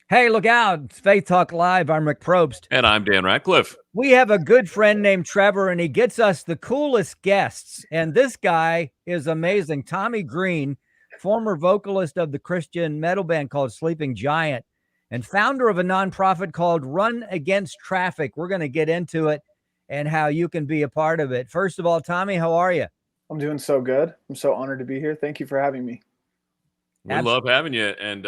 Hey, look out. It's Faith Talk Live. I'm Rick Probst. And I'm Dan Ratcliffe. We have a good friend named Trevor, and he gets us the coolest guests. And this guy is amazing. Tommy Green, former vocalist of the Christian metal band called Sleeping Giant and founder of a nonprofit called Run Against Traffic. We're going to get into it and how you can be a part of it. First of all, Tommy, how are you? I'm doing so good. I'm so honored to be here. Thank you for having me. We love having you. And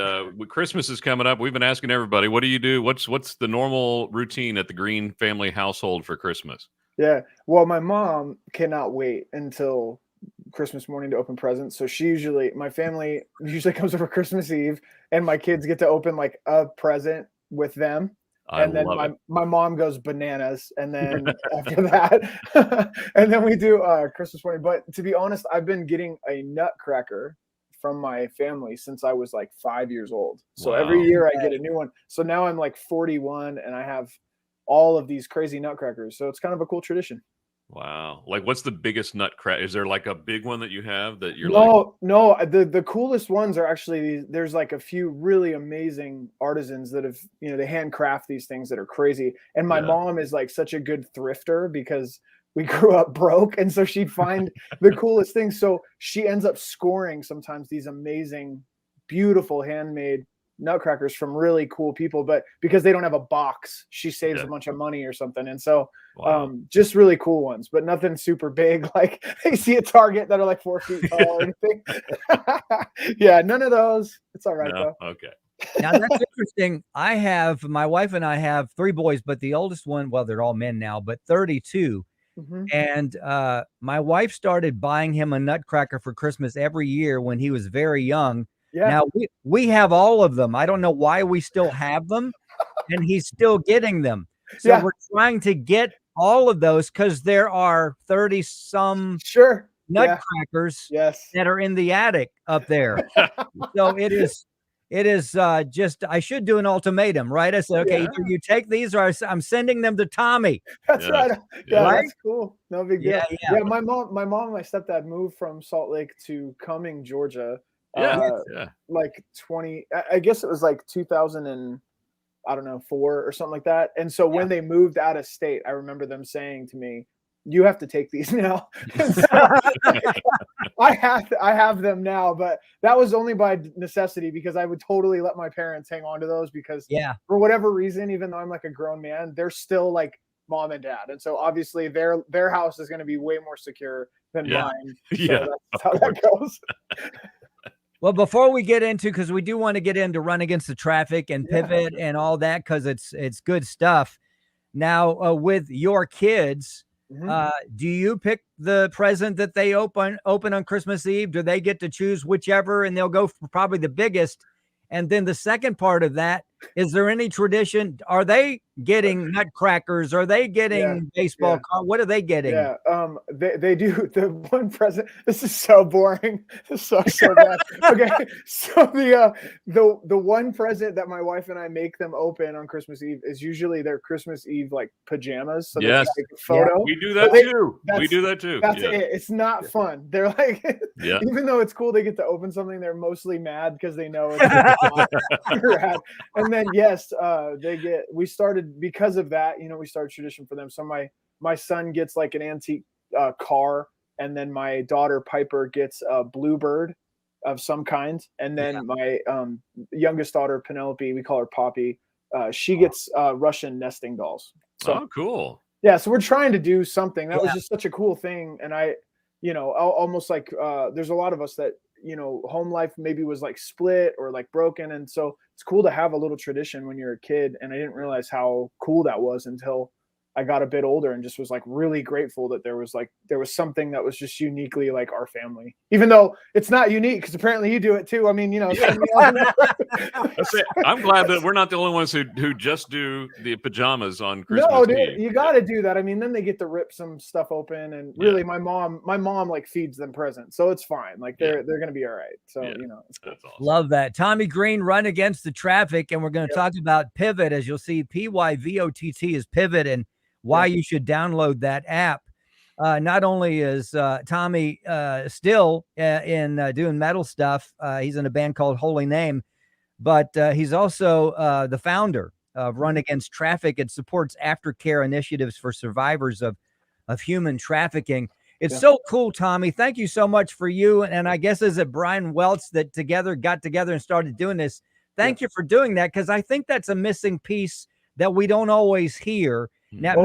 Christmas is coming up. We've been asking everybody, what do you do? What's the normal routine at the Green family household for Christmas? Yeah. Well, my mom cannot wait until Christmas morning to open presents. So my family usually comes over Christmas Eve, and my kids get to open like a present with them. And then my mom goes bananas. And then after that, and then we do Christmas morning. But to be honest, I've been getting a nutcracker from my family since I was like 5 years old. So every year I get a new one. So now I'm like 41 and I have all of these crazy nutcrackers. So it's kind of a cool tradition. Wow. Like, what's the biggest nutcracker? Is there like a big one that you have that you're No, the coolest ones are actually, there's like a few really amazing artisans that have, they handcraft these things that are crazy. And my mom is like such a good thrifter because we grew up broke, and so she'd find the coolest things. So she ends up scoring sometimes these amazing, beautiful handmade nutcrackers from really cool people, but because they don't have a box, she saves a bunch of money or something. And so just really cool ones, but nothing super big like they see at Target that are like 4 feet tall or anything. Yeah, none of those. It's all right though. Okay. Now that's interesting. My wife and I have 3 boys, but the oldest one, well, they're all men now, but 32. Mm-hmm. And my wife started buying him a nutcracker for Christmas every year when he was very young. Yeah. Now we have all of them. I don't know why we still have them, and he's still getting them. So we're trying to get all of those because there are 30 some nutcrackers that are in the attic up there. So it is just, I should do an ultimatum, right? I said, okay, either you take these or I'm sending them to Tommy. That's right. Yeah, right? That's cool. No big deal. Yeah, my mom and my stepdad moved from Salt Lake to Cumming, Georgia. Like 20, I guess it was like 2000 and I don't know, 4 or something like that. And so when they moved out of state, I remember them saying to me, you have to take these now. So, I have them now, but that was only by necessity because I would totally let my parents hang on to those because for whatever reason, even though I'm like a grown man, they're still like mom and dad. And so obviously their house is going to be way more secure than mine. So that's how that goes. Well, before we get into, because we do want to get into Run Against the Traffic and Pivot and all that, because it's good stuff. Now, with your kids, do you pick the present that they open on Christmas Eve? Do they get to choose whichever, and they'll go for probably the biggest? And then the second part of that, is there any tradition? Are they getting nutcrackers? Are they getting baseball cards? What are they getting? Yeah, they do the one present. This is so boring. This sucks so bad. Okay, so the one present that my wife and I make them open on Christmas Eve is usually their Christmas Eve like pajamas. So they can take a photo. We do that too. We do that too. That's it. It's not fun. They're like, even though it's cool, they get to open something. They're mostly mad because they know it's rad. And then we started because of that, we started tradition for them. So my son gets like an antique car, and then my daughter Piper gets a bluebird of some kind, and then my youngest daughter Penelope, we call her Poppy, she gets Russian nesting dolls. So cool. Yeah, so we're trying to do something. That was just such a cool thing. And I almost like there's a lot of us that home life maybe was like split or like broken, and so it's cool to have a little tradition when you're a kid. And I didn't realize how cool that was until I got a bit older, and just was like really grateful that there was something that was just uniquely like our family, even though it's not unique because apparently you do it too. I mean, I'm glad that we're not the only ones who just do the pajamas on Christmas No, dude, Eve. You got to do that. I mean, then they get to rip some stuff open, and really, my mom like feeds them presents, so it's fine. Like they're gonna be all right. So it's cool. That's awesome. Love that. Tommy Green, Run Against the Traffic, and we're going to talk about Pivot. As you'll see, PYVOTT is Pivot, and why you should download that app. Not only is Tommy still in doing metal stuff, he's in a band called Holy Name, but he's also the founder of Run Against Traffic. It supports aftercare initiatives for survivors of human trafficking. It's so cool, Tommy. Thank you so much for you. And I guess is it Brian Welch that got together and started doing this? Thank you for doing that, because I think that's a missing piece that we don't always hear. Now,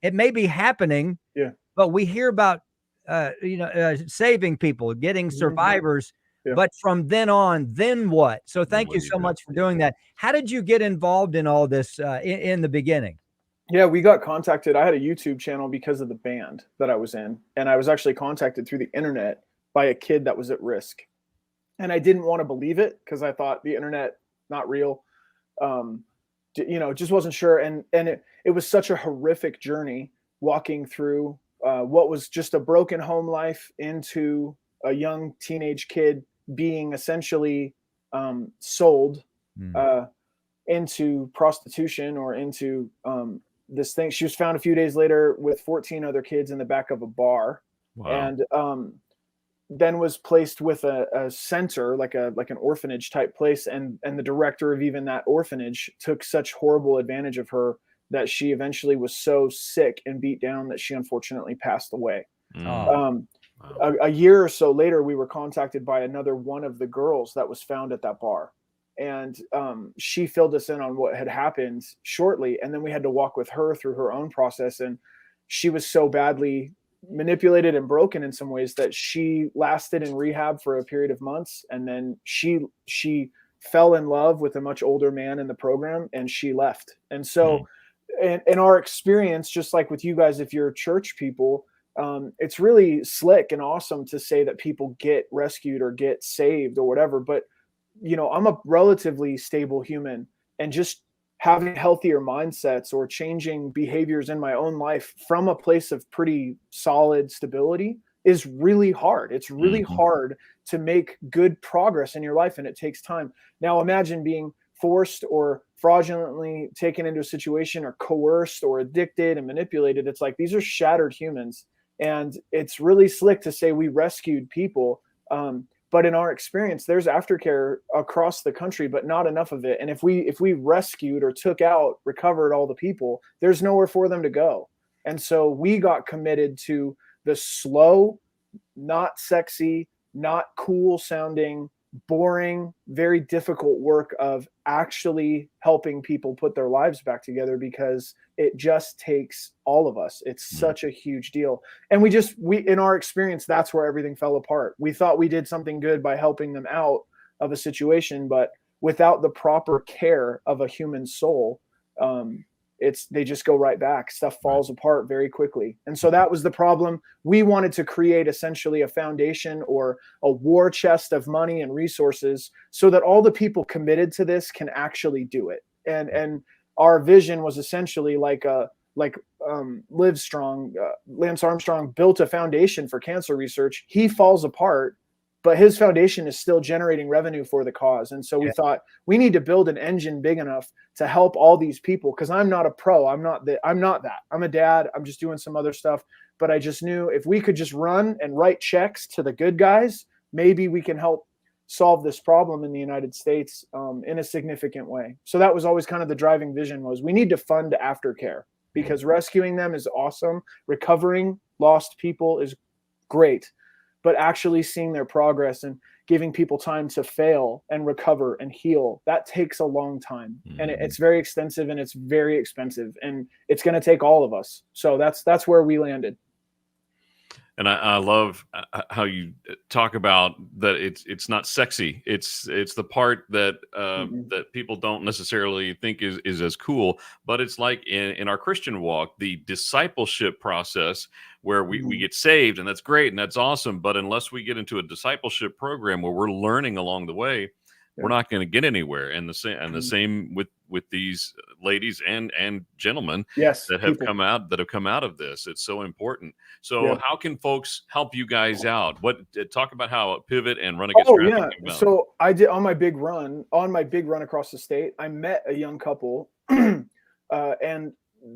it may be happening, but we hear about saving people, getting survivors. But from then on, then what? So thank you so much for doing that. How did you get involved in all this in the beginning? Yeah, we got contacted. I had a YouTube channel because of the band that I was in. And I was actually contacted through the internet by a kid that was at risk. And I didn't want to believe it because I thought the internet, not real. Just wasn't sure. And it was such a horrific journey walking through what was just a broken home life into a young teenage kid being essentially sold into prostitution or into this thing. She was found a few days later with 14 other kids in the back of a bar. Wow. And then was placed with a center, like an orphanage type place. And the director of even that orphanage took such horrible advantage of her that she eventually was so sick and beat down that she unfortunately passed away. Wow. A year or so later, we were contacted by another one of the girls that was found at that bar. And she filled us in on what had happened shortly. And then we had to walk with her through her own process. And she was so badly manipulated and broken in some ways that she lasted in rehab for a period of months. And then she fell in love with a much older man in the program, and she left. And so in our experience, just like with you guys, if you're church people, it's really slick and awesome to say that people get rescued or get saved or whatever. But I'm a relatively stable human, and just having healthier mindsets or changing behaviors in my own life from a place of pretty solid stability is really hard. It's really hard to make good progress in your life, and it takes time. Now imagine being forced or fraudulently taken into a situation or coerced or addicted and manipulated. It's like, these are shattered humans, and it's really slick to say we rescued people. But in our experience, there's aftercare across the country, but not enough of it. And if we rescued or recovered all the people, there's nowhere for them to go. And so we got committed to the slow, not sexy, not cool sounding, boring, very difficult work of actually helping people put their lives back together, because it just takes all of us. It's such a huge deal. And we in our experience, that's where everything fell apart. We thought we did something good by helping them out of a situation, but without the proper care of a human soul, they just go right back. Stuff falls apart very quickly. And so that was the problem. We wanted to create essentially a foundation or a war chest of money and resources so that all the people committed to this can actually do it. And our vision was essentially like Live Strong, Lance Armstrong built a foundation for cancer research. He falls apart, but his foundation is still generating revenue for the cause. And so we thought we need to build an engine big enough to help all these people. Cause I'm not a pro. I'm not that. I'm a dad. I'm just doing some other stuff, but I just knew if we could just run and write checks to the good guys, maybe we can help solve this problem in the United States in a significant way. So that was always kind of the driving vision, was we need to fund aftercare, because rescuing them is awesome. Recovering lost people is great. But actually seeing their progress and giving people time to fail and recover and heal, that takes a long time. And it's very extensive and it's very expensive, and it's going to take all of us. So that's where we landed. And I love how you talk about that. It's not sexy. It's the part that that people don't necessarily think is as cool. But it's like in our Christian walk, the discipleship process where we get saved, and that's great and that's awesome. But unless we get into a discipleship program where we're learning along the way, we're not going to get anywhere. And the same with these ladies and gentlemen that have come out of this. It's so important. So how can folks help you guys out? Talk about how Pivot and Run Against Traffic came about. So I did on my big run across the state, I met a young couple and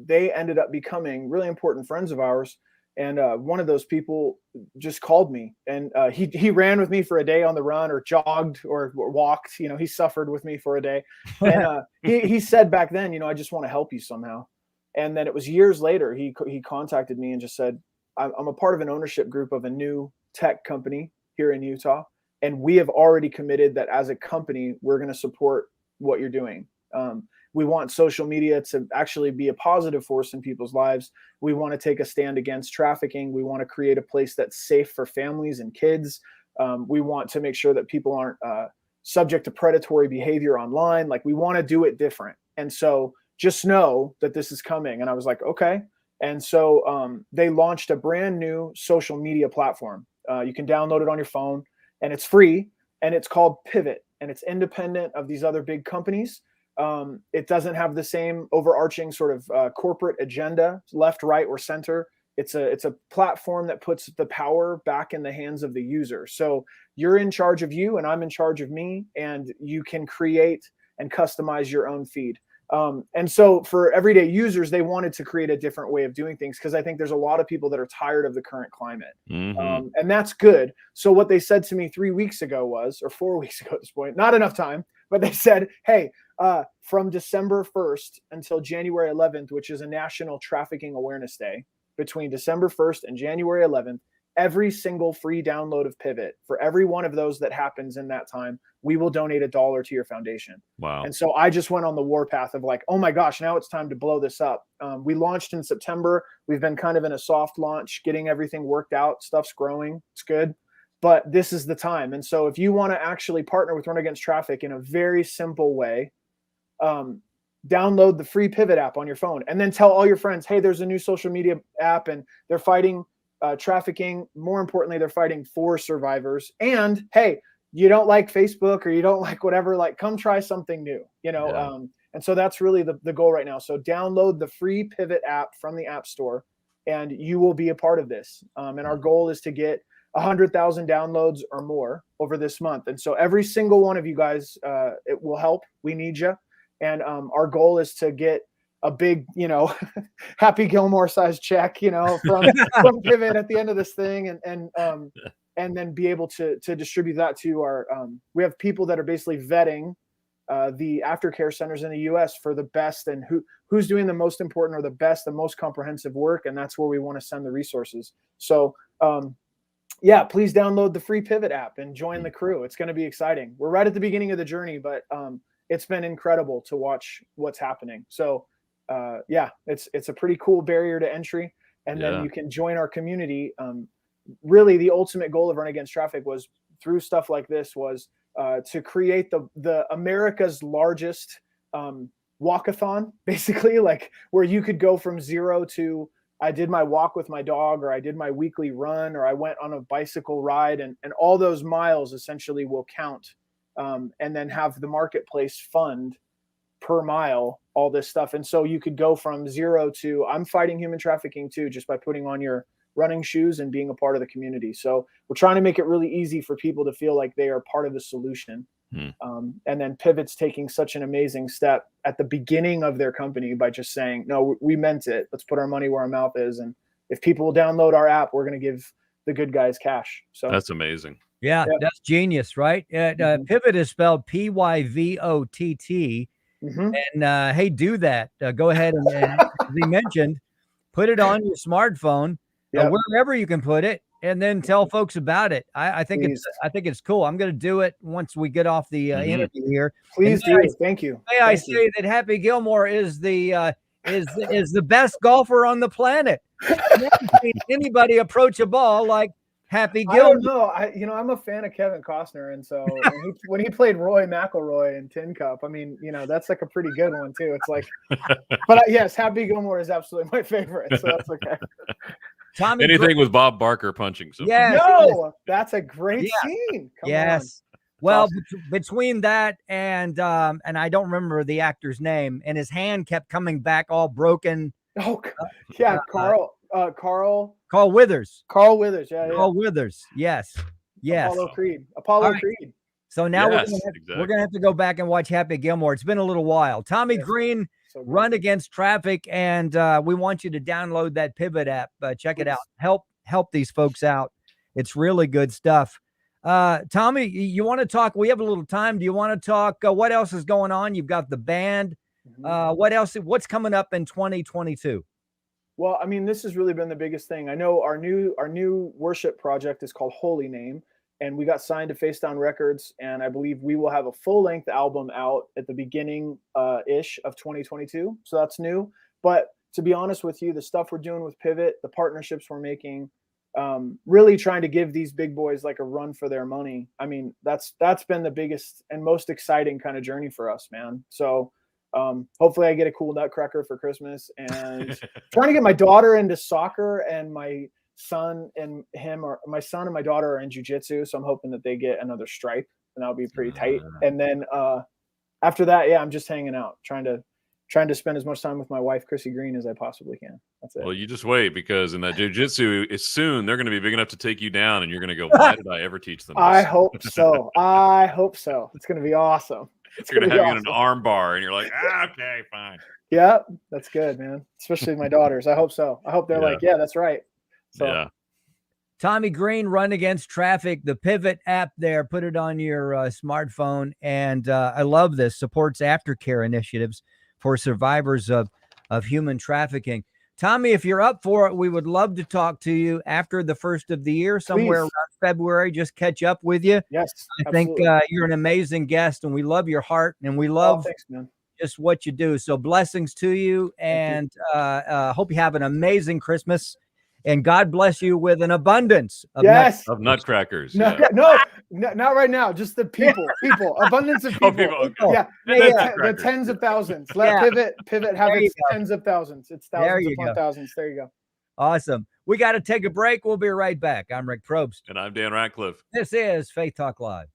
they ended up becoming really important friends of ours. And one of those people just called me, and he ran with me for a day on the run, or jogged or walked. He suffered with me for a day. And he said back then, I just want to help you somehow. And then it was years later, he contacted me and just said, I'm a part of an ownership group of a new tech company here in Utah. And we have already committed that as a company, we're going to support what you're doing. We want social media to actually be a positive force in people's lives. We want to take a stand against trafficking. We want to create a place that's safe for families and kids. We want to make sure that people aren't subject to predatory behavior online. Like, we want to do it different. And so just know that this is coming. And I was like, okay. And so they launched a brand new social media platform. You can download it on your phone, and it's free, and it's called Pivot, and it's independent of these other big companies. It doesn't have the same overarching sort of corporate agenda, left, right, or center. It's a platform that puts the power back in the hands of the user. So you're in charge of you, and I'm in charge of me, and you can create and customize your own feed. And so for everyday users, they wanted to create a different way of doing things, because I think there's a lot of people that are tired of the current climate. Mm-hmm. And that's good. So what they said to me 3 weeks ago was, or 4 weeks ago at this point, not enough time, but they said, hey, from December 1st until January 11th, which is a National Trafficking Awareness Day, between December 1st and January 11th, every single free download of Pivot, for every one of those that happens in that time, we will donate $1 to your foundation. Wow. And so I just went on the warpath of like, oh my gosh, now it's time to blow this up. We launched in September. We've been kind of in a soft launch, getting everything worked out. Stuff's growing. It's good. But this is the time. And so if you want to actually partner with Run Against Traffic in a very simple way, download the free Pivot app on your phone, and then tell all your friends, hey, there's a new social media app, and they're fighting trafficking. More importantly, they're fighting for survivors. And hey, you don't like Facebook, or you don't like whatever, like, come try something new, Yeah. And so that's really the goal right now. So download the free Pivot app from the App Store, and you will be a part of this. And our goal is to get 100,000 downloads or more over this month. And so every single one of you guys, it will help. We need you. And our goal is to get a big, Happy Gilmore size check, from Pivot at the end of this thing, and then be able to distribute that to our. We have people that are basically vetting the aftercare centers in the U.S. for the best, and who's doing the most important or the best, the most comprehensive work, and that's where we want to send the resources. So, yeah, please download the free Pivot app and join the crew. It's going to be exciting. We're right at the beginning of the journey, but it's been incredible to watch what's happening. So, yeah, it's a pretty cool barrier to entry, and then you can join our community. Really, the ultimate goal of Run Against Traffic was, through stuff like this, was to create the America's largest walkathon, basically, like where you could go from zero to, I did my walk with my dog, or I did my weekly run, or I went on a bicycle ride, and all those miles essentially will count, and then have the marketplace fund per mile all this stuff. And so you could go from zero to, I'm fighting human trafficking too, just by putting on your running shoes and being a part of the community. So we're trying to make it really easy for people to feel like they are part of the solution. And then Pivot's taking such an amazing step at the beginning of their company by just saying, no, we meant it. Let's put our money where our mouth is. And if people will download our app, we're going to give the good guys cash. So that's amazing. Yeah, that's genius, right? Pivot is spelled P-Y-V-O-T-T. And hey, do that. Go ahead and as he mentioned, put it on your smartphone, wherever you can put it, and then tell folks about it. I think it's cool. I'm going to do it once we get off the interview here. Please do. Thank you. May I say that Happy Gilmore is the best golfer on the planet. I've never seen anybody approach a ball like Happy Gilmore. I don't know. I'm a fan of Kevin Costner, and so when he played Roy McIlroy in Tin Cup, I mean, that's like a pretty good one too. It's like, but yes, Happy Gilmore is absolutely my favorite, so that's okay. Anything with Bob Barker punching something. Yeah, that's a great scene. Come on. Well, between that and I don't remember the actor's name, and his hand kept coming back all broken. Oh, yeah, Carl Withers. Carl Withers, yeah. Carl Withers, yes. Apollo Creed. So now we're gonna have to go back and watch Happy Gilmore. It's been a little while. Tommy Green, So Run Against Traffic, and we want you to download that Pivot app. Check it out. Help these folks out. It's really good stuff. Tommy, you want to talk? We have a little time. Do you want to talk? What else is going on? You've got the band. What else? What's coming up in 2022? Well, I mean, this has really been the biggest thing. I know our new worship project is called Holy Name, and we got signed to FaithTalk Records, and I believe we will have a full-length album out at the beginning ish of 2022. So that's new. But to be honest with you, the stuff we're doing with Pivot, the partnerships we're making, really trying to give these big boys like a run for their money. I mean, that's been the biggest and most exciting kind of journey for us, man. So hopefully I get a cool nutcracker for Christmas, and trying to get my daughter into soccer, and my son and my daughter are in jiu-jitsu. So I'm hoping that they get another stripe, and that'll be pretty tight. And then after that, yeah, I'm just hanging out, trying to spend as much time with my wife, Chrissy Green, as I possibly can. That's it. Well, you just wait, because in that jiu-jitsu, soon they're going to be big enough to take you down, and you're going to go, why did I ever teach them this? I hope so. I hope so. It's going to be awesome. They're going to have you in an arm bar, and you're like, okay, fine. Yeah, that's good, man. Especially my daughters. I hope so. I hope they're like, yeah, that's right. So. Yeah. Tommy Green, Run Against Traffic, the Pivot app there. Put it on your smartphone. And I love this. Supports aftercare initiatives for survivors of human trafficking. Tommy, if you're up for it, we would love to talk to you after the first of the year, somewhere around February, just catch up with you. Yes, I think you're an amazing guest, and we love your heart, and we love just what you do. So blessings to you, and hope you have an amazing Christmas, and God bless you with an abundance of nutcrackers. No, not right now. Just the people, abundance of people. Yeah, the tens of thousands. Let Pivot have its tens of thousands. It's thousands upon thousands. There you go. Awesome. We got to take a break. We'll be right back. I'm Rick Probst. And I'm Dan Ratcliffe. This is Faith Talk Live.